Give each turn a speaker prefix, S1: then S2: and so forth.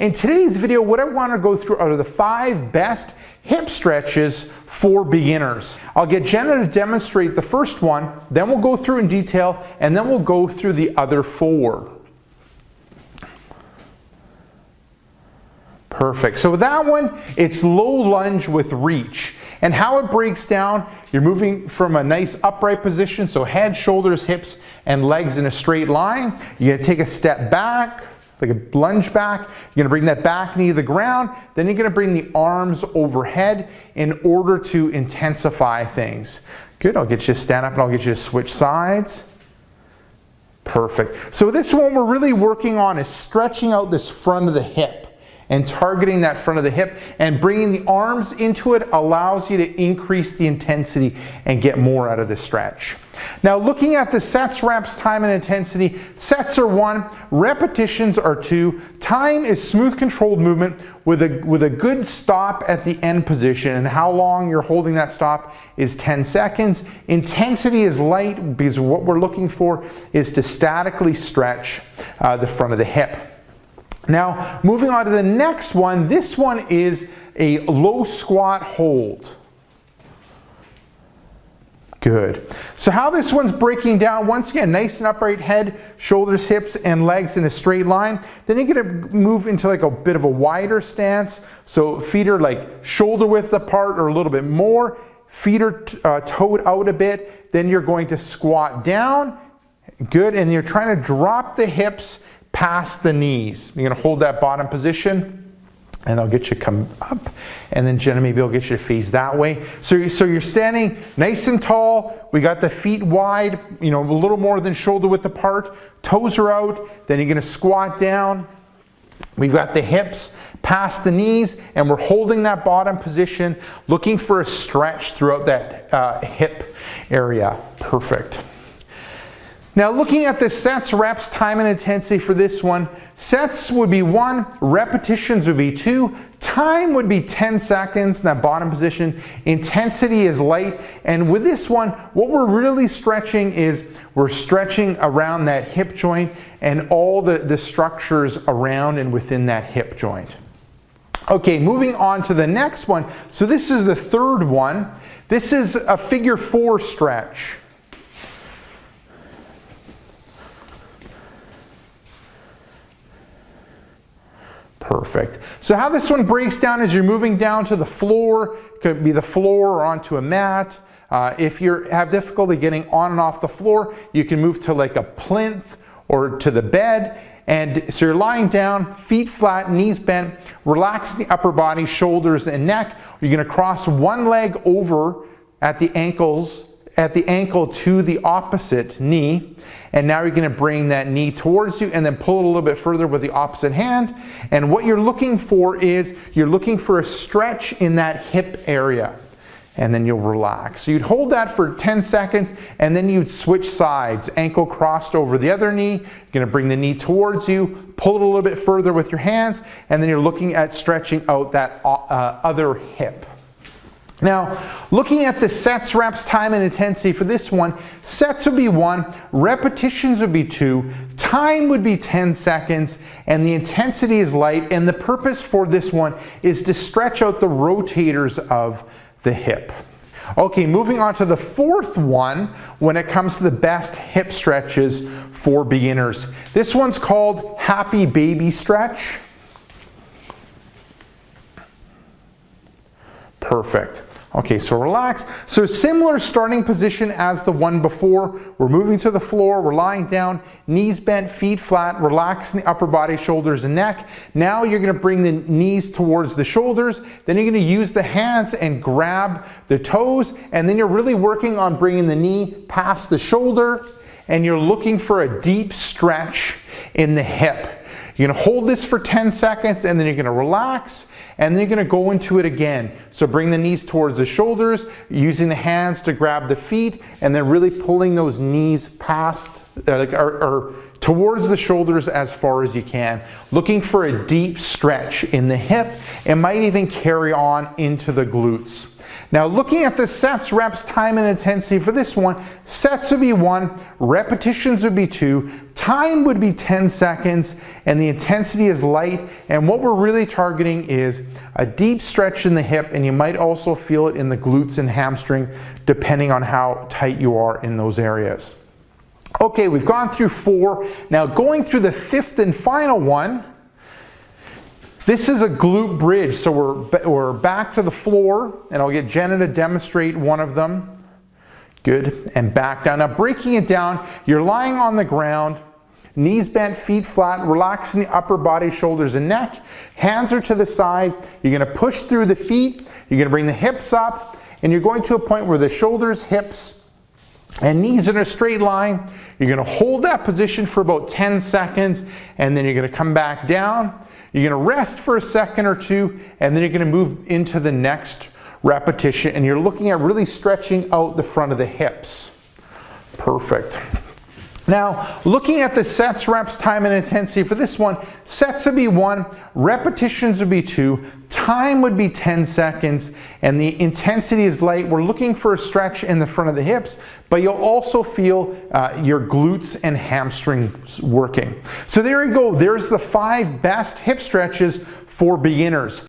S1: In today's video, what I want to go through are the 5 best hip stretches for beginners. I'll get Jenna to demonstrate the first one, then we'll go through in detail, and then we'll go through the other 4. Perfect. So with that one, it's low lunge with reach. And how it breaks down, you're moving from a nice upright position, so head, shoulders, hips, and legs in a straight line. You're gonna take a step back, like a lunge back. You're gonna bring that back knee to the ground. Then you're gonna bring the arms overhead in order to intensify things. Good, I'll get you to stand up and I'll get you to switch sides. Perfect. So this one we're really working on is stretching out this front of the hip and targeting that front of the hip, and bringing the arms into it allows you to increase the intensity and get more out of the stretch. Now looking at the sets, reps, time, and intensity, sets are 1, repetitions are 2, time is smooth controlled movement with a good stop at the end position, and how long you're holding that stop is 10 seconds. Intensity is light because what we're looking for is to statically stretch the front of the hip. Now, moving on to the next one, this one is a low squat hold. Good. So how this one's breaking down, once again, nice and upright head, shoulders, hips, and legs in a straight line. Then you're gonna move into like a bit of a wider stance. So feet are like shoulder width apart or a little bit more. Feet are toed out a bit. Then you're going to squat down. Good, and you're trying to drop the hips past the knees. You're gonna hold that bottom position, and I'll get you to come up, and then Jenna, maybe I'll get you to face that way. So you're standing nice and tall. We got the feet wide, a little more than shoulder width apart. Toes are out. Then you're gonna squat down. We've got the hips past the knees, and we're holding that bottom position, looking for a stretch throughout that hip area. Perfect. Now looking at the sets, reps, time, and intensity for this one, sets would be 1, repetitions would be 2, time would be 10 seconds in that bottom position, intensity is light, and with this one, what we're really stretching is we're stretching around that hip joint and all the structures around and within that hip joint. Okay, moving on to the next one. So this is the third one. This is a figure 4 stretch. Perfect. So how this one breaks down is you're moving down to the floor. It could be the floor or onto a mat. If you have difficulty getting on and off the floor, you can move to like a plinth or to the bed. And so you're lying down, feet flat, knees bent, relax the upper body, shoulders and neck. You're going to cross one leg over at the ankle to the opposite knee, and now you're going to bring that knee towards you and then pull it a little bit further with the opposite hand. And what you're looking for is you're looking for a stretch in that hip area, and then you'll relax. So you'd hold that for 10 seconds and then you'd switch sides, ankle crossed over the other knee. You're going to bring the knee towards you, pull it a little bit further with your hands, and then you're looking at stretching out that other hip. Now, looking at the sets, reps, time, and intensity for this one, sets would be 1, repetitions would be 2, time would be 10 seconds, and the intensity is light, and the purpose for this one is to stretch out the rotators of the hip. Okay, moving on to the fourth one when it comes to the best hip stretches for beginners. This one's called Happy Baby Stretch. Perfect. Okay, so relax. So similar starting position as the one before. We're moving to the floor, we're lying down, knees bent, feet flat, relaxing the upper body, shoulders and neck. Now you're gonna bring the knees towards the shoulders, then you're gonna use the hands and grab the toes, and then you're really working on bringing the knee past the shoulder, and you're looking for a deep stretch in the hip. You're gonna hold this for 10 seconds, and then you're gonna relax, and then you're going to go into it again. So bring the knees towards the shoulders, using the hands to grab the feet, and then really pulling those knees past or towards the shoulders as far as you can. Looking for a deep stretch in the hip. It might even carry on into the glutes. Now looking at the sets, reps, time, and intensity for this one, sets would be 1, repetitions would be 2, time would be 10 seconds, and the intensity is light. And what we're really targeting is a deep stretch in the hip, and you might also feel it in the glutes and hamstring, depending on how tight you are in those areas. Okay, we've gone through 4. Now going through the 5th and final one, this is a glute bridge. So we're back to the floor, and I'll get Jenna to demonstrate one of them. Good, and back down. Now breaking it down, you're lying on the ground, knees bent, feet flat, relaxing the upper body, shoulders and neck. Hands are to the side. You're gonna push through the feet. You're gonna bring the hips up, and you're going to a point where the shoulders, hips, and knees in a straight line. You're gonna hold that position for about 10 seconds, and then you're gonna come back down. You're gonna rest for a second or 2, and then you're gonna move into the next repetition, and you're looking at really stretching out the front of the hips. Perfect. Now, looking at the sets, reps, time, and intensity for this one, sets would be 1, repetitions would be 2, time would be 10 seconds, and the intensity is light. We're looking for a stretch in the front of the hips, but you'll also feel your glutes and hamstrings working. So there you go. There's the 5 best hip stretches for beginners.